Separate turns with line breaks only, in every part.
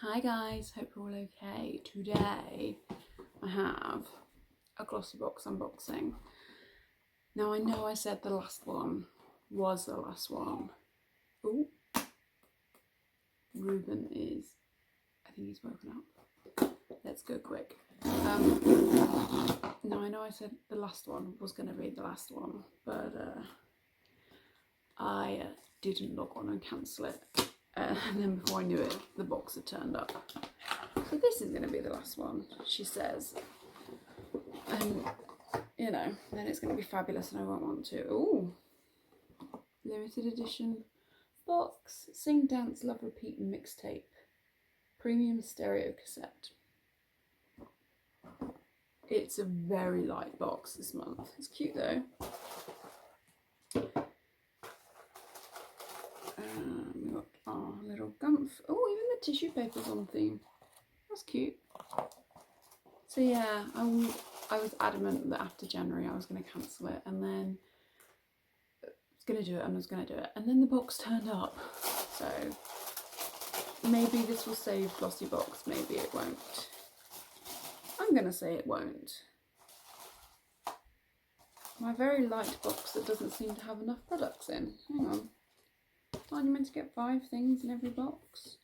Hi guys, hope you're all okay. Today I have a Glossybox unboxing. Now I know I said the last one was the last one. Oh, Ruben is, I think he's woken up. Let's go quick. Now I know I said the last one was going to be the last one, but I didn't log on and cancel it. And then before I knew it, the box had turned up. So this is going to be the last one, she says. And, you know, then it's going to be fabulous and I won't want to. Ooh, limited edition box. Sing, Dance, Love, Repeat and Mixtape. Premium stereo cassette. It's a very light box this month. It's cute though. We got our little gumph. Oh, even the tissue paper's on theme. That's cute. So yeah, I was adamant that after January I was going to cancel it, and then I was going to do it, and then the box turned up. So maybe this will save Glossybox, maybe it won't. I'm going to say it won't. My very light box that doesn't seem to have enough products in. Hang on. Aren't you meant to get 5 things in every box?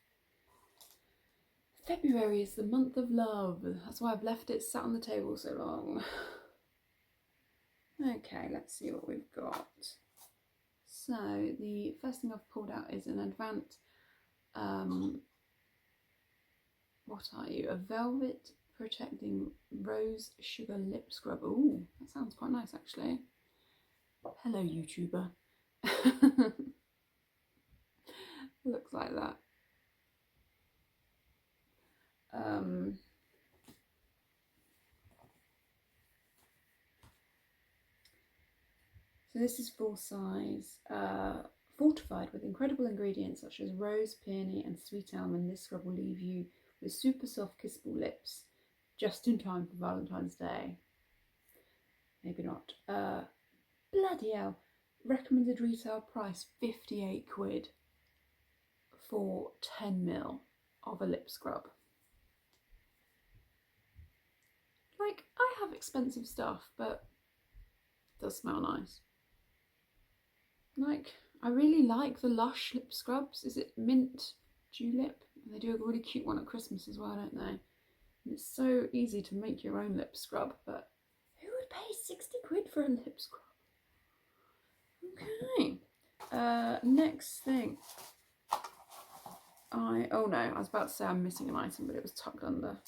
February is the month of love. That's why I've left it sat on the table so long. Okay, let's see what we've got. So the first thing I've pulled out is an Advant, what are you? A Velvet Protecting Rose Sugar Lip Scrub. Ooh, that sounds quite nice actually. Hello YouTuber. Looks like that. So this is full size, fortified with incredible ingredients such as rose, peony and sweet almond. This scrub will leave you with super soft kissable lips just in time for Valentine's Day. Maybe not. Bloody hell. Recommended retail price 58 quid for 10 ml of a lip scrub. Like, I have expensive stuff, but it does smell nice. Like, I really like the Lush lip scrubs. Is it Mint Julep? They do a really cute one at Christmas as well, don't they? And it's so easy to make your own lip scrub, but who would pay 60 quid for a lip scrub? Okay. Next thing. Oh no, I was about to say I'm missing an item, but it was tucked under.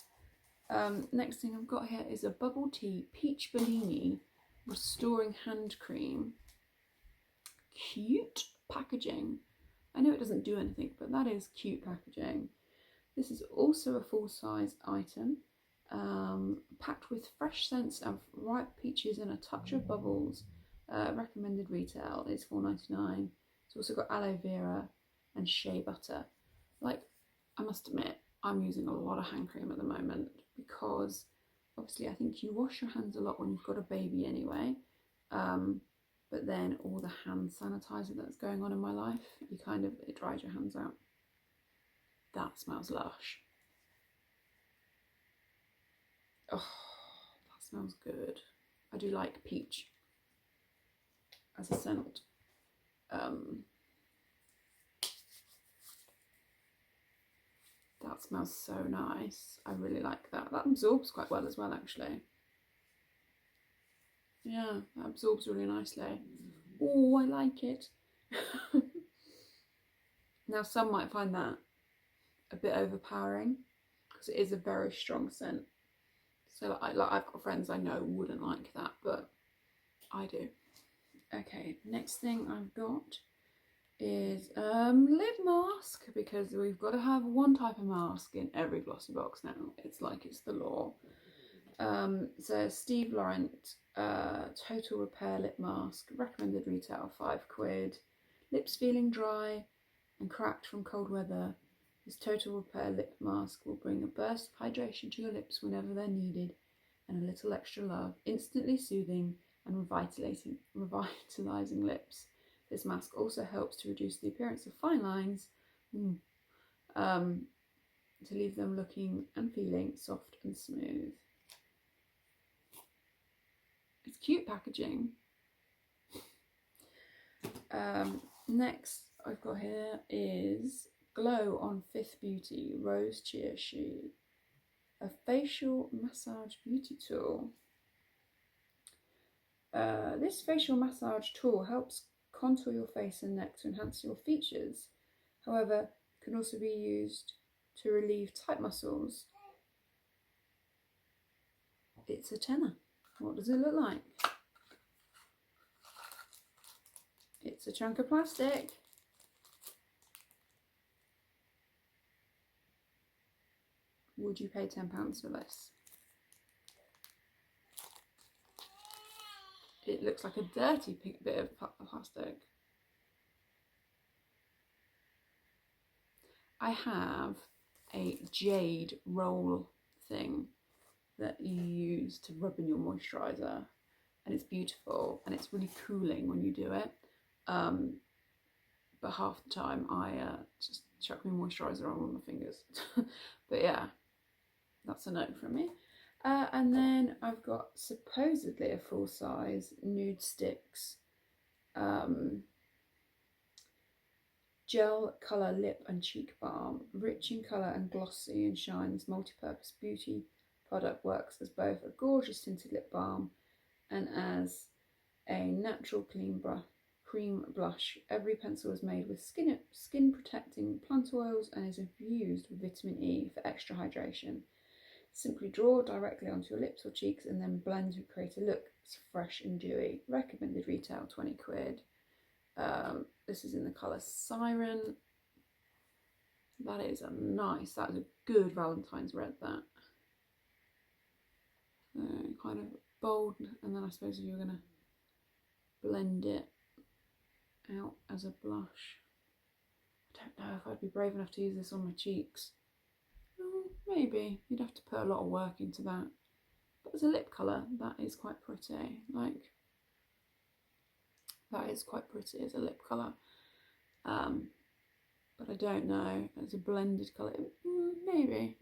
Next thing I've got here is a bubble tea peach Bellini restoring hand cream. Cute packaging. I know it doesn't do anything, but that is cute packaging. This is also a full-size item, packed with fresh scents of ripe peaches and a touch of bubbles. Recommended retail is $4.99. It's also got aloe vera and shea butter. Like, I must admit, I'm using a lot of hand cream at the moment because obviously I think you wash your hands a lot when you've got a baby anyway. But then all the hand sanitizer that's going on in my life, it dries your hands out. That smells lush. Oh, that smells good. I do like peach as a scent. That smells so nice. I really like that. That absorbs quite well as well, actually. Yeah, that absorbs really nicely. Oh, I like it. Now, some might find that a bit overpowering because it is a very strong scent. So I've got friends I know wouldn't like that, but I do. Okay, next thing I've got is lip mask, because we've got to have one type of mask in every Glossybox now. It's like it's the law. So Steve Laurent Total Repair Lip Mask, recommended retail 5 quid. Lips feeling dry and cracked from cold weather, this Total Repair Lip Mask will bring a burst of hydration to your lips whenever they're needed, and a little extra love, instantly soothing and revitalizing lips. This mask also helps to reduce the appearance of fine lines. to leave them looking and feeling soft and smooth. It's cute packaging. Next I've got here is Glow on Fifth Beauty Rose Chia Sheet, a facial massage beauty tool. This facial massage tool helps contour your face and neck to enhance your features. However, it can also be used to relieve tight muscles. It's a tenner. What does it look like? It's a chunk of plastic. Would you pay £10 for this? It looks like a dirty pink bit of plastic. I have a jade roll thing that you use to rub in your moisturiser, and it's beautiful and it's really cooling when you do it. But half the time I just chuck my moisturiser on my fingers. But yeah, that's a no from me. And then I've got supposedly a full size Nude Sticks gel colour lip and cheek balm. Rich in colour and glossy and shine, this multi-purpose beauty product works as both a gorgeous tinted lip balm and as a natural cream blush. Every pencil is made with skin protecting plant oils and is infused with vitamin E for extra hydration. Simply draw directly onto your lips or cheeks and then blend to create a look that's fresh and dewy. Recommended retail £20. This is in the colour Siren. That is that is a good Valentine's red, that. Kind of bold, and then I suppose if you're going to blend it out as a blush. I don't know if I'd be brave enough to use this on my cheeks. Maybe. You'd have to put a lot of work into that. But as a lip colour, that is quite pretty. Like, that is quite pretty as a lip colour. But I don't know. As a blended colour, maybe.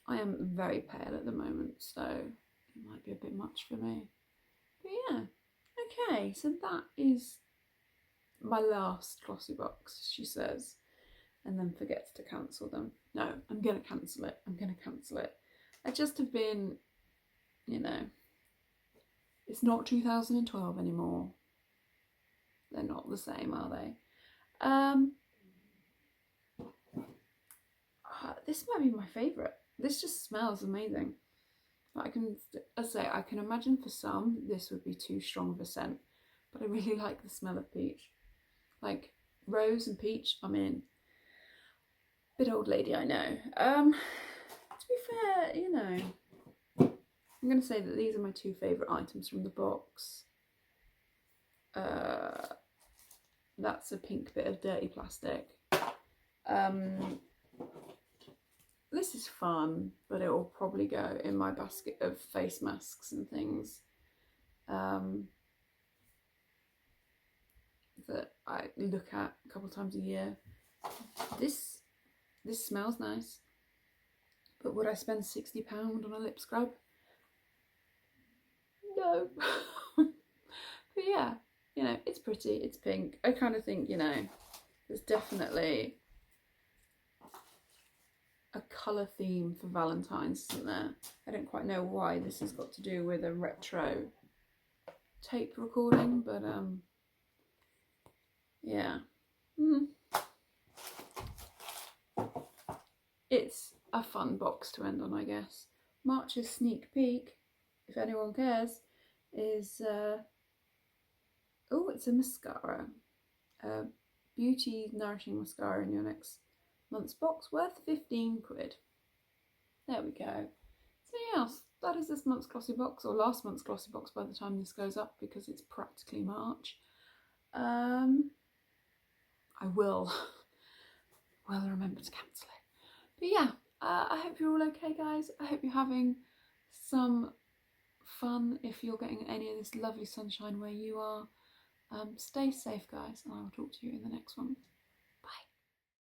I am very pale at the moment, so it might be a bit much for me. But yeah. Okay, so that is my last Glossybox, she says, and then forgets to cancel them. No, I'm going to cancel it. I'm going to cancel it. I just have been, you know, it's not 2012 anymore. They're not the same, are they? This might be my favourite. This just smells amazing. But I can imagine for some this would be too strong of a scent, but I really like the smell of peach. Like rose and peach, I'm in. Bit old lady, I know. To be fair, you know, I'm going to say that these are my two favourite items from the box. That's a pink bit of dirty plastic. This is fun, but it will probably go in my basket of face masks and things that I look at a couple of times a year. This smells nice, but would I spend £60 on a lip scrub? No. But yeah, you know, it's pretty, it's pink. I kind of think, you know, there's definitely a colour theme for Valentine's, isn't there? I don't quite know why this has got to do with a retro tape recording, but yeah. It's a fun box to end on, I guess. March's sneak peek, if anyone cares, is oh, it's a mascara. Beauty nourishing mascara in your next month's box, worth £15. There we go. So yeah, that is this month's Glossybox, or last month's Glossybox by the time this goes up, because it's practically March. I will remember to cancel it. But yeah, I hope you're all okay, guys. I hope you're having some fun if you're getting any of this lovely sunshine where you are. Stay safe, guys, and I will talk to you in the next one.